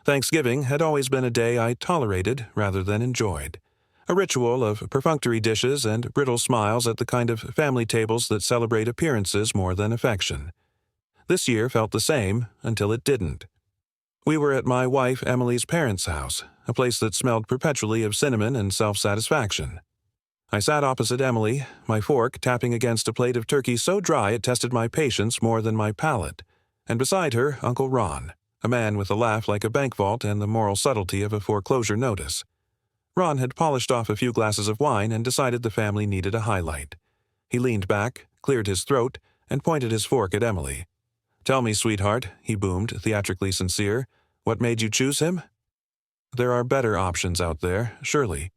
Thanksgiving had always been a day I tolerated rather than enjoyed. A ritual of perfunctory dishes and brittle smiles at the kind of family tables that celebrate appearances more than affection. This year felt the same until it didn't. We were at my wife Emily's parents' house, a place that smelled perpetually of cinnamon and self-satisfaction. I sat opposite Emily, my fork tapping against a plate of turkey so dry it tested my patience more than my palate, and beside her Uncle Ron, a man with a laugh like a bank vault and the moral subtlety of a foreclosure notice. Ron had polished off a few glasses of wine and decided the family needed a highlight. He leaned back, cleared his throat, and pointed his fork at Emily. "Tell me, sweetheart," he boomed, theatrically sincere, "what made you choose him?" "There are better options out there, surely."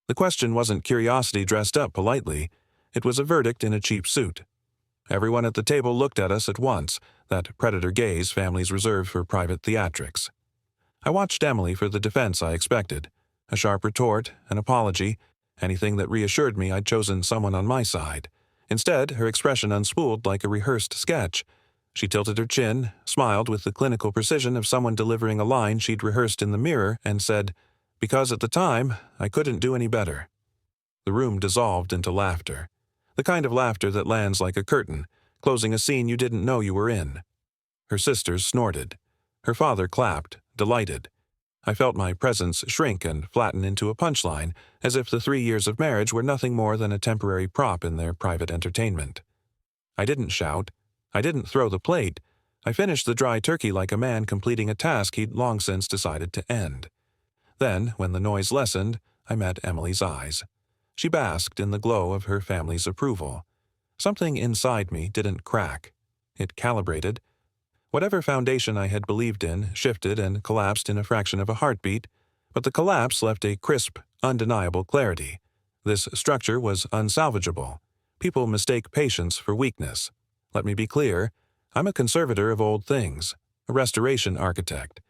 The question wasn't curiosity dressed up politely. It was a verdict in a cheap suit. Everyone at the table looked at us at once, that predator gaze families reserve for private theatrics. I watched Emily for the defense I expected. A sharp retort, an apology, anything that reassured me I'd chosen someone on my side. Instead, her expression unspooled like a rehearsed sketch. She tilted her chin, smiled with the clinical precision of someone delivering a line she'd rehearsed in the mirror, and said, "Because at the time, I couldn't do any better." The room dissolved into laughter. The kind of laughter that lands like a curtain, closing a scene you didn't know you were in. Her sisters snorted. Her father clapped, delighted. I felt my presence shrink and flatten into a punchline, as if the 3 years of marriage were nothing more than a temporary prop in their private entertainment. I didn't shout. I didn't throw the plate. I finished the dry turkey like a man completing a task he'd long since decided to end. Then, when the noise lessened, I met Emily's eyes. She basked in the glow of her family's approval. Something inside me didn't crack. It calibrated. Whatever foundation I had believed in shifted and collapsed in a fraction of a heartbeat, but the collapse left a crisp, undeniable clarity. This structure was unsalvageable. People mistake patience for weakness. Let me be clear, I'm a conservator of old things, a restoration architect.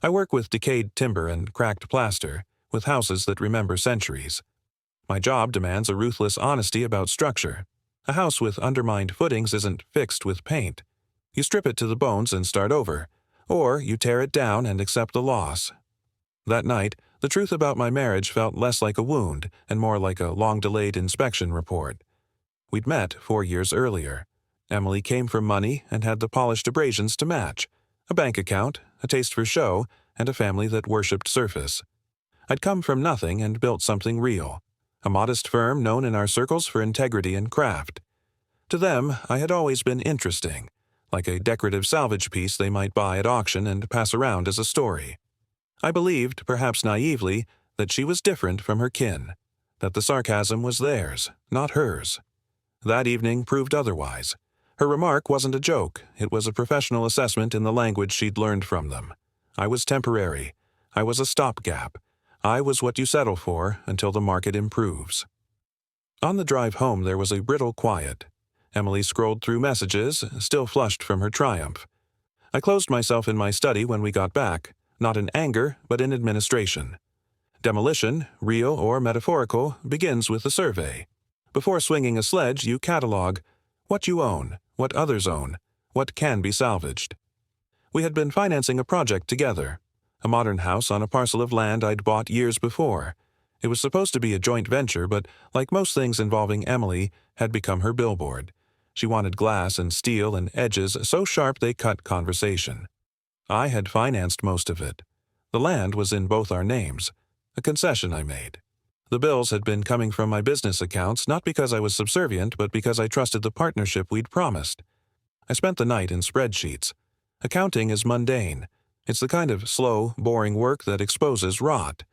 I work with decayed timber and cracked plaster, with houses that remember centuries. My job demands a ruthless honesty about structure. A house with undermined footings isn't fixed with paint. You strip it to the bones and start over, or you tear it down and accept the loss. That night, the truth about my marriage felt less like a wound and more like a long-delayed inspection report. We'd met 4 years earlier. Emily came from money and had the polished abrasions to match, a bank account, a taste for show, and a family that worshipped surface. I'd come from nothing and built something real, a modest firm known in our circles for integrity and craft. To them, I had always been interesting, like a decorative salvage piece they might buy at auction and pass around as a story. I believed, perhaps naively, that she was different from her kin, that the sarcasm was theirs, not hers. That evening proved otherwise. Her remark wasn't a joke, it was a professional assessment in the language she'd learned from them. I was temporary. I was a stopgap. I was what you settle for until the market improves. On the drive home there was a brittle quiet. Emily scrolled through messages, still flushed from her triumph. I closed myself in my study when we got back, not in anger, but in administration. Demolition, real or metaphorical, begins with a survey. Before swinging a sledge, you catalog what you own, what others own, what can be salvaged. We had been financing a project together, a modern house on a parcel of land I'd bought years before. It was supposed to be a joint venture, but like most things involving Emily, had become her billboard. She wanted glass and steel and edges so sharp they cut conversation. I had financed most of it. The land was in both our names, a concession I made. The bills had been coming from my business accounts not because I was subservient, but because I trusted the partnership we'd promised. I spent the night in spreadsheets. Accounting is mundane. It's the kind of slow, boring work that exposes rot.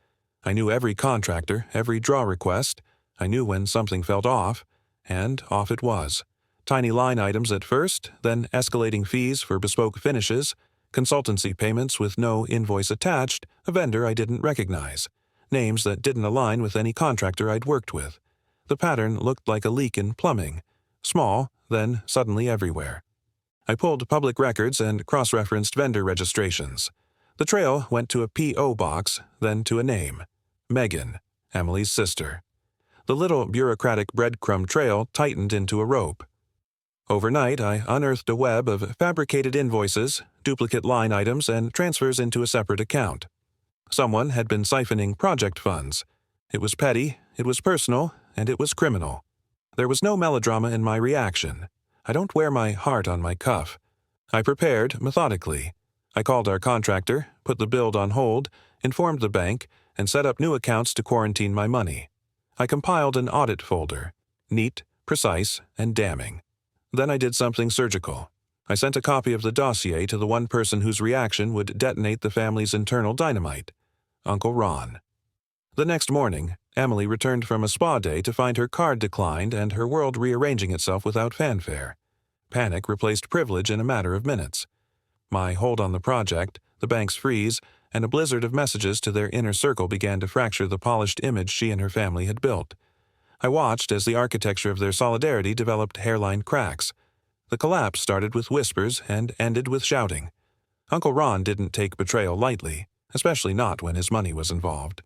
I knew every contractor, every draw request. I knew when something felt off, and off it was. Tiny line items at first, then escalating fees for bespoke finishes, consultancy payments with no invoice attached, a vendor I didn't recognize, names that didn't align with any contractor I'd worked with. The pattern looked like a leak in plumbing, small, then suddenly everywhere. I pulled public records and cross-referenced vendor registrations. The trail went to a P.O. box, then to a name, Megan, Emily's sister. The little bureaucratic breadcrumb trail tightened into a rope. Overnight, I unearthed a web of fabricated invoices, duplicate line items, and transfers into a separate account. Someone had been siphoning project funds. It was petty, it was personal, and it was criminal. There was no melodrama in my reaction. I don't wear my heart on my cuff. I prepared methodically. I called our contractor, put the build on hold, informed the bank, and set up new accounts to quarantine my money. I compiled an audit folder, neat, precise, and damning. Then I did something surgical. I sent a copy of the dossier to the one person whose reaction would detonate the family's internal dynamite, Uncle Ron. The next morning, Emily returned from a spa day to find her card declined and her world rearranging itself without fanfare. Panic replaced privilege in a matter of minutes. My hold on the project, the bank's freeze, and a blizzard of messages to their inner circle began to fracture the polished image she and her family had built. I watched as the architecture of their solidarity developed hairline cracks. The collapse started with whispers and ended with shouting. Uncle Ron didn't take betrayal lightly, especially not when his money was involved.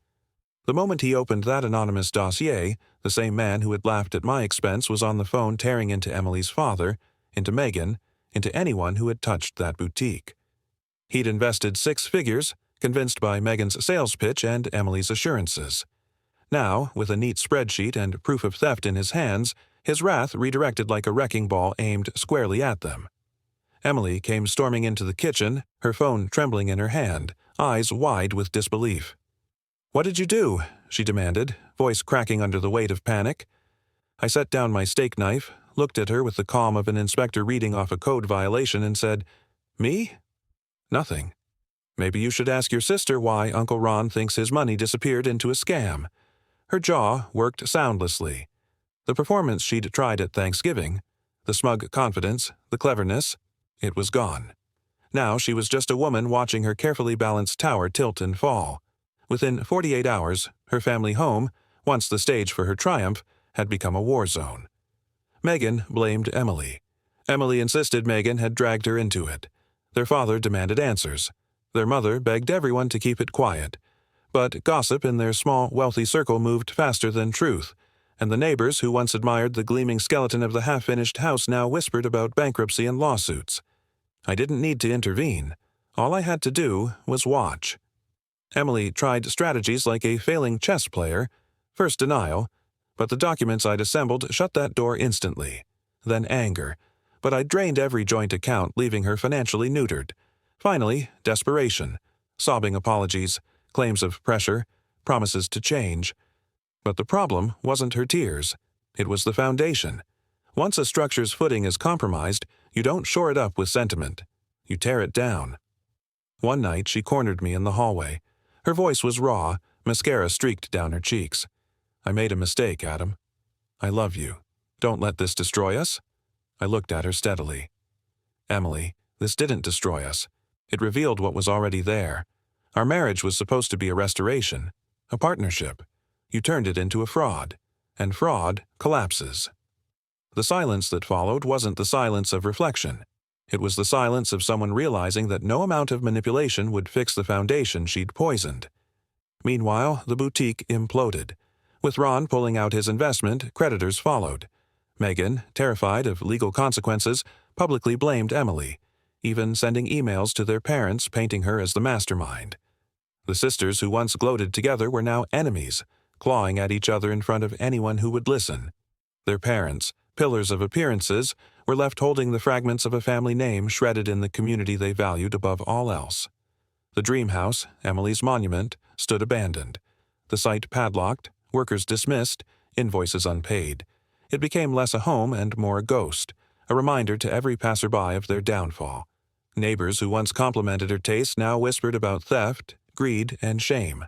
The moment he opened that anonymous dossier, the same man who had laughed at my expense was on the phone tearing into Emily's father, into Megan, into anyone who had touched that boutique. He'd invested 6 figures, convinced by Megan's sales pitch and Emily's assurances. Now, with a neat spreadsheet and proof of theft in his hands, his wrath redirected like a wrecking ball aimed squarely at them. Emily came storming into the kitchen, her phone trembling in her hand, eyes wide with disbelief. "What did you do?" she demanded, voice cracking under the weight of panic. I set down my steak knife, looked at her with the calm of an inspector reading off a code violation, and said, "Me? Nothing. Maybe you should ask your sister why Uncle Ron thinks his money disappeared into a scam." Her jaw worked soundlessly. The performance she'd tried at Thanksgiving, the smug confidence, the cleverness, it was gone. Now she was just a woman watching her carefully balanced tower tilt and fall. Within 48 hours, her family home, once the stage for her triumph, had become a war zone. Megan blamed Emily. Emily insisted Megan had dragged her into it. Their father demanded answers. Their mother begged everyone to keep it quiet. But gossip in their small, wealthy circle moved faster than truth, and the neighbors who once admired the gleaming skeleton of the half-finished house now whispered about bankruptcy and lawsuits. I didn't need to intervene. All I had to do was watch. Emily tried strategies like a failing chess player. First denial, but the documents I'd assembled shut that door instantly. Then anger, but I drained every joint account, leaving her financially neutered. Finally, desperation, sobbing apologies, claims of pressure, promises to change. But the problem wasn't her tears. It was the foundation. Once a structure's footing is compromised, you don't shore it up with sentiment. You tear it down. One night she cornered me in the hallway. Her voice was raw, mascara streaked down her cheeks. "I made a mistake, Adam. I love you. Don't let this destroy us." I looked at her steadily. "Emily, this didn't destroy us. It revealed what was already there. Our marriage was supposed to be a restoration, a partnership. You turned it into a fraud, and fraud collapses." The silence that followed wasn't the silence of reflection. It was the silence of someone realizing that no amount of manipulation would fix the foundation she'd poisoned. Meanwhile, the boutique imploded. With Ron pulling out his investment, creditors followed. Megan, terrified of legal consequences, publicly blamed Emily, even sending emails to their parents painting her as the mastermind. The sisters who once gloated together were now enemies, clawing at each other in front of anyone who would listen. Their parents, pillars of appearances, were left holding the fragments of a family name shredded in the community they valued above all else. The dream house, Emily's monument, stood abandoned. The site padlocked, workers dismissed, invoices unpaid. It became less a home and more a ghost, a reminder to every passerby of their downfall. Neighbors who once complimented her taste now whispered about theft, greed, and shame.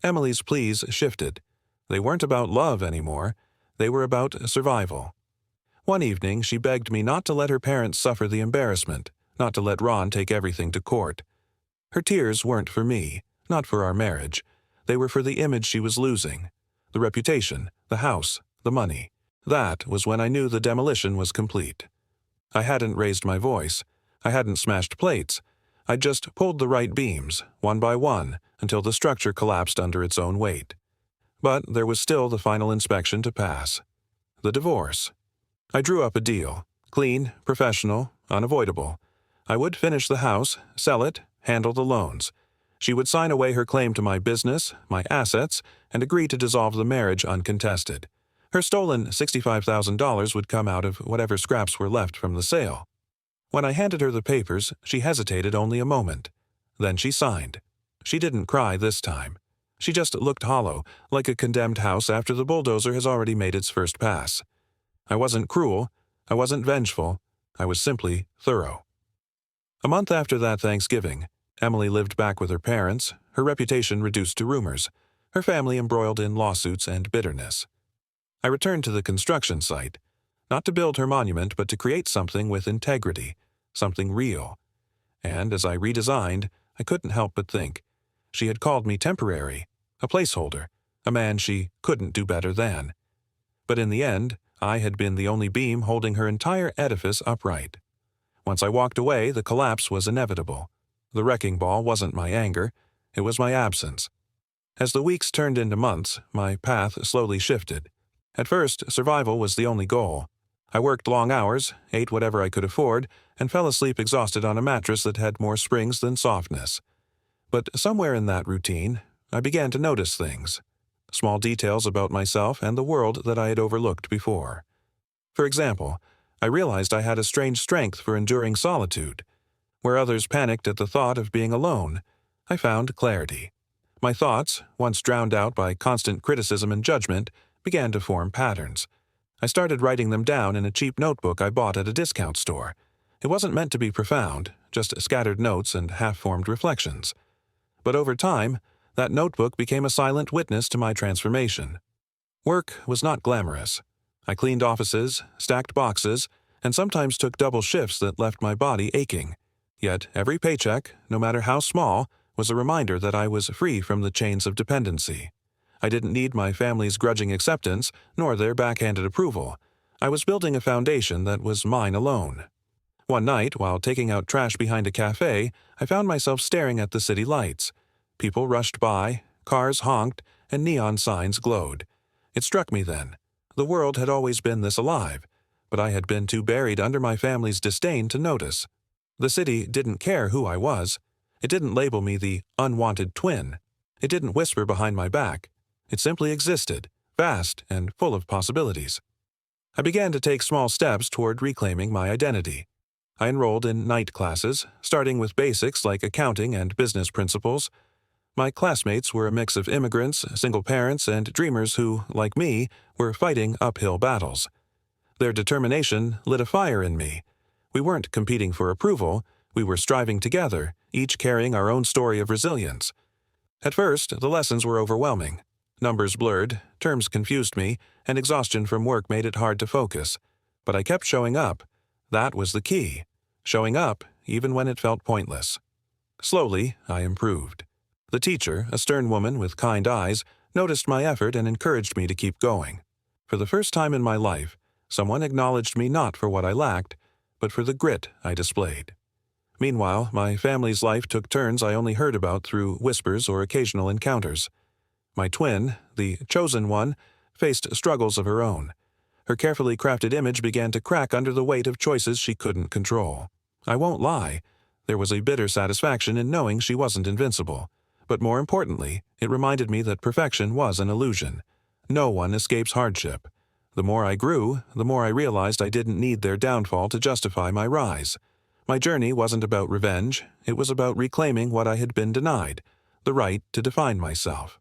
Emily's pleas shifted. They weren't about love anymore. They were about survival. One evening, she begged me not to let her parents suffer the embarrassment, not to let Ron take everything to court. Her tears weren't for me, not for our marriage. They were for the image she was losing. The reputation, the house, the money. That was when I knew the demolition was complete. I hadn't raised my voice. I hadn't smashed plates. I just pulled the right beams, one by one, until the structure collapsed under its own weight. But there was still the final inspection to pass. The divorce. I drew up a deal, Clean, professional, unavoidable. I would finish the house, sell it, handle the loans. She would sign away her claim to my business, my assets, and agree to dissolve the marriage uncontested. Her stolen $65,000 would come out of whatever scraps were left from the sale. When I handed her the papers, she hesitated only a moment. Then she signed. She didn't cry this time. She just looked hollow, like a condemned house after the bulldozer has already made its first pass. I wasn't cruel. I wasn't vengeful. I was simply thorough. A month after that Thanksgiving, Emily lived back with her parents, her reputation reduced to rumors, her family embroiled in lawsuits and bitterness. I returned to the construction site, not to build her monument but to create something with integrity, something real. And as I redesigned, I couldn't help but think, she had called me temporary, a placeholder, a man she couldn't do better than. But in the end, I had been the only beam holding her entire edifice upright. Once I walked away, the collapse was inevitable. The wrecking ball wasn't my anger, it was my absence. As the weeks turned into months, my path slowly shifted. At first, survival was the only goal. I worked long hours, ate whatever I could afford, and fell asleep exhausted on a mattress that had more springs than softness. But somewhere in that routine, I began to notice things. Small details about myself and the world that I had overlooked before. For example, I realized I had a strange strength for enduring solitude. Where others panicked at the thought of being alone, I found clarity. My thoughts, once drowned out by constant criticism and judgment, began to form patterns. I started writing them down in a cheap notebook I bought at a discount store. It wasn't meant to be profound, just scattered notes and half-formed reflections. But over time, that notebook became a silent witness to my transformation. Work was not glamorous. I cleaned offices, stacked boxes, and sometimes took double shifts that left my body aching. Yet every paycheck, no matter how small, was a reminder that I was free from the chains of dependency. I didn't need my family's grudging acceptance, nor their backhanded approval. I was building a foundation that was mine alone. One night, while taking out trash behind a cafe, I found myself staring at the city lights. People rushed by, cars honked, and neon signs glowed. It struck me then. The world had always been this alive, but I had been too buried under my family's disdain to notice. The city didn't care who I was. It didn't label me the unwanted twin. It didn't whisper behind my back. It simply existed, vast and full of possibilities. I began to take small steps toward reclaiming my identity. I enrolled in night classes, starting with basics like accounting and business principles. My classmates were a mix of immigrants, single parents, and dreamers who, like me, were fighting uphill battles. Their determination lit a fire in me. We weren't competing for approval, we were striving together, each carrying our own story of resilience. At first, the lessons were overwhelming. Numbers blurred, terms confused me, and exhaustion from work made it hard to focus. But I kept showing up. That was the key. Showing up, even when it felt pointless. Slowly, I improved. The teacher, a stern woman with kind eyes, noticed my effort and encouraged me to keep going. For the first time in my life, someone acknowledged me not for what I lacked, but for the grit I displayed. Meanwhile, my family's life took turns I only heard about through whispers or occasional encounters. My twin, the chosen one, faced struggles of her own. Her carefully crafted image began to crack under the weight of choices she couldn't control. I won't lie. There was a bitter satisfaction in knowing she wasn't invincible. But more importantly, it reminded me that perfection was an illusion. No one escapes hardship. The more I grew, the more I realized I didn't need their downfall to justify my rise. My journey wasn't about revenge, it was about reclaiming what I had been denied, the right to define myself.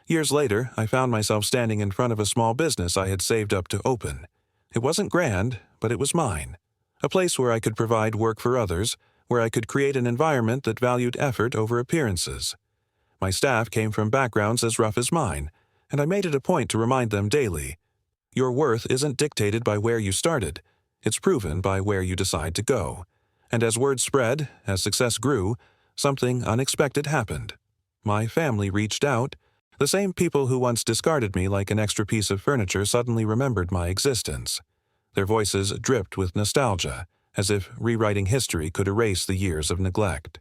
Years later, I found myself standing in front of a small business I had saved up to open. It wasn't grand, but it was mine. A place where I could provide work for others, where I could create an environment that valued effort over appearances. My staff came from backgrounds as rough as mine, and I made it a point to remind them daily, your worth isn't dictated by where you started, it's proven by where you decide to go. And as word spread, as success grew, something unexpected happened. My family reached out. The same people who once discarded me like an extra piece of furniture suddenly remembered my existence. Their voices dripped with nostalgia, as if rewriting history could erase the years of neglect.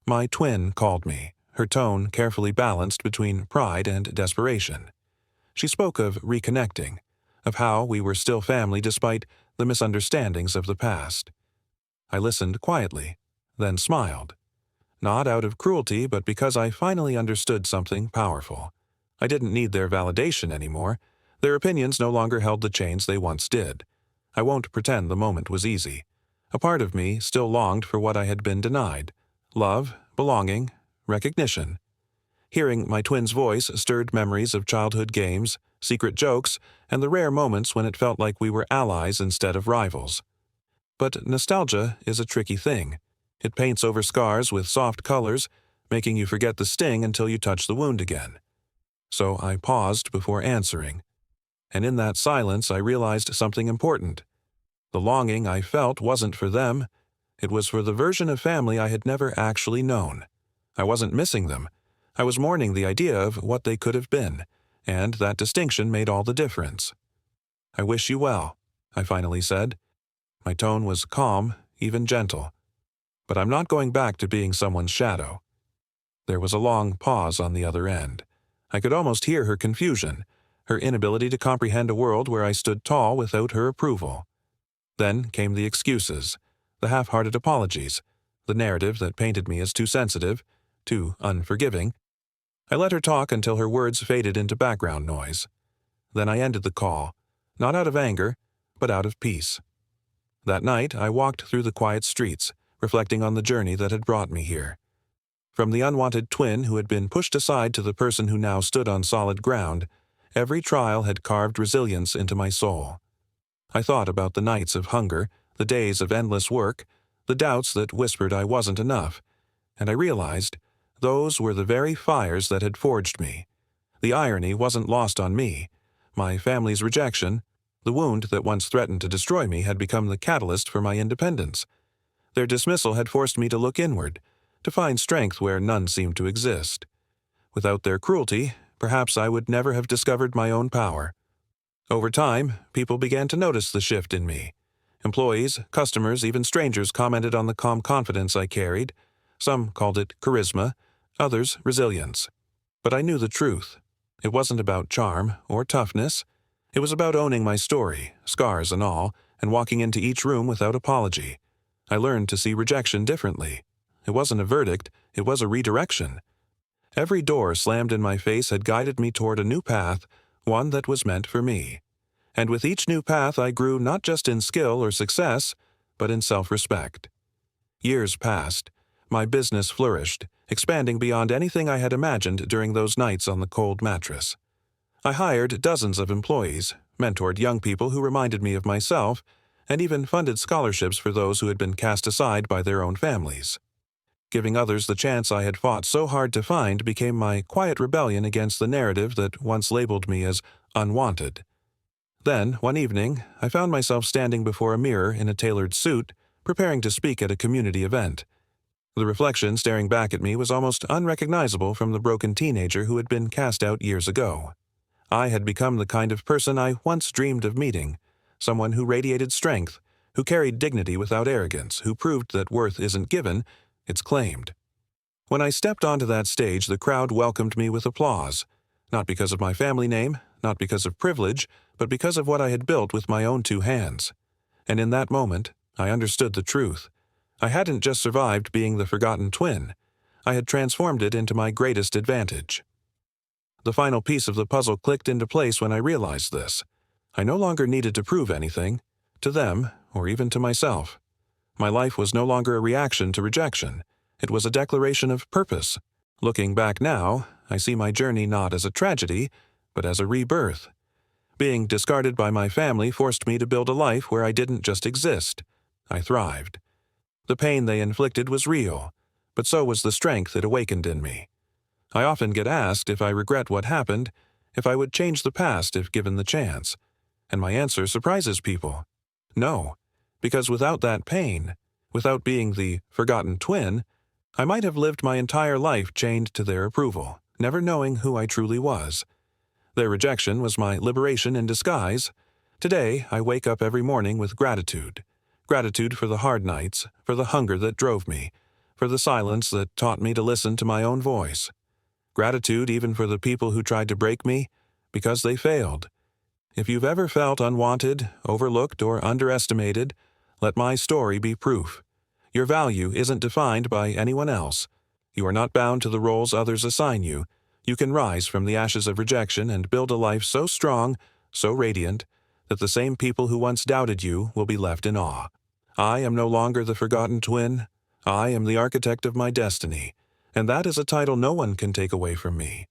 My twin called me, her tone carefully balanced between pride and desperation. She spoke of reconnecting, of how we were still family despite the misunderstandings of the past. I listened quietly, then smiled. Not out of cruelty, but because I finally understood something powerful. I didn't need their validation anymore. Their opinions no longer held the chains they once did. I won't pretend the moment was easy. A part of me still longed for what I had been denied: love, belonging, recognition. Hearing my twin's voice stirred memories of childhood games, secret jokes, and the rare moments when it felt like we were allies instead of rivals. But nostalgia is a tricky thing. It paints over scars with soft colors, making you forget the sting until you touch the wound again. So I paused before answering. And in that silence I realized something important. The longing I felt wasn't for them. It was for the version of family I had never actually known. I wasn't missing them. I was mourning the idea of what they could have been, and that distinction made all the difference. "I wish you well," I finally said. My tone was calm, even gentle. "But I'm not going back to being someone's shadow." There was a long pause on the other end. I could almost hear her confusion, her inability to comprehend a world where I stood tall without her approval. Then came the excuses, the half-hearted apologies, the narrative that painted me as too sensitive, too unforgiving. I let her talk until her words faded into background noise. Then I ended the call, not out of anger, but out of peace. That night I walked through the quiet streets, reflecting on the journey that had brought me here. From the unwanted twin who had been pushed aside to the person who now stood on solid ground, every trial had carved resilience into my soul. I thought about the nights of hunger, the days of endless work, the doubts that whispered I wasn't enough, and I realized those were the very fires that had forged me. The irony wasn't lost on me. My family's rejection, the wound that once threatened to destroy me, had become the catalyst for my independence. Their dismissal had forced me to look inward, to find strength where none seemed to exist. Without their cruelty, perhaps I would never have discovered my own power. Over time, people began to notice the shift in me. Employees, customers, even strangers commented on the calm confidence I carried. Some called it charisma, others resilience. But I knew the truth. It wasn't about charm or toughness. It was about owning my story, scars and all, and walking into each room without apology. I learned to see rejection differently. It wasn't a verdict, it was a redirection. Every door slammed in my face had guided me toward a new path, one that was meant for me. And with each new path I grew not just in skill or success, but in self-respect. Years passed. My business flourished, expanding beyond anything I had imagined during those nights on the cold mattress. I hired dozens of employees, mentored young people who reminded me of myself, and even funded scholarships for those who had been cast aside by their own families. Giving others the chance I had fought so hard to find became my quiet rebellion against the narrative that once labeled me as unwanted. Then, one evening, I found myself standing before a mirror in a tailored suit, preparing to speak at a community event. The reflection staring back at me was almost unrecognizable from the broken teenager who had been cast out years ago. I had become the kind of person I once dreamed of meeting, someone who radiated strength, who carried dignity without arrogance, who proved that worth isn't given, it's claimed. When I stepped onto that stage, the crowd welcomed me with applause, not because of my family name, not because of privilege, but because of what I had built with my own two hands. And in that moment, I understood the truth. I hadn't just survived being the forgotten twin. I had transformed it into my greatest advantage. The final piece of the puzzle clicked into place when I realized this. I no longer needed to prove anything, to them, or even to myself. My life was no longer a reaction to rejection. It was a declaration of purpose. Looking back now, I see my journey not as a tragedy, but as a rebirth. Being discarded by my family forced me to build a life where I didn't just exist. I thrived. The pain they inflicted was real, but so was the strength it awakened in me. I often get asked if I regret what happened, if I would change the past if given the chance. And my answer surprises people. No, because without that pain, without being the forgotten twin, I might have lived my entire life chained to their approval, never knowing who I truly was. Their rejection was my liberation in disguise. Today, I wake up every morning with gratitude. Gratitude for the hard nights, for the hunger that drove me, for the silence that taught me to listen to my own voice. Gratitude even for the people who tried to break me, because they failed. If you've ever felt unwanted, overlooked, or underestimated, let my story be proof. Your value isn't defined by anyone else. You are not bound to the roles others assign you. You can rise from the ashes of rejection and build a life so strong, so radiant, that the same people who once doubted you will be left in awe. I am no longer the forgotten twin. I am the architect of my destiny, and that is a title no one can take away from me.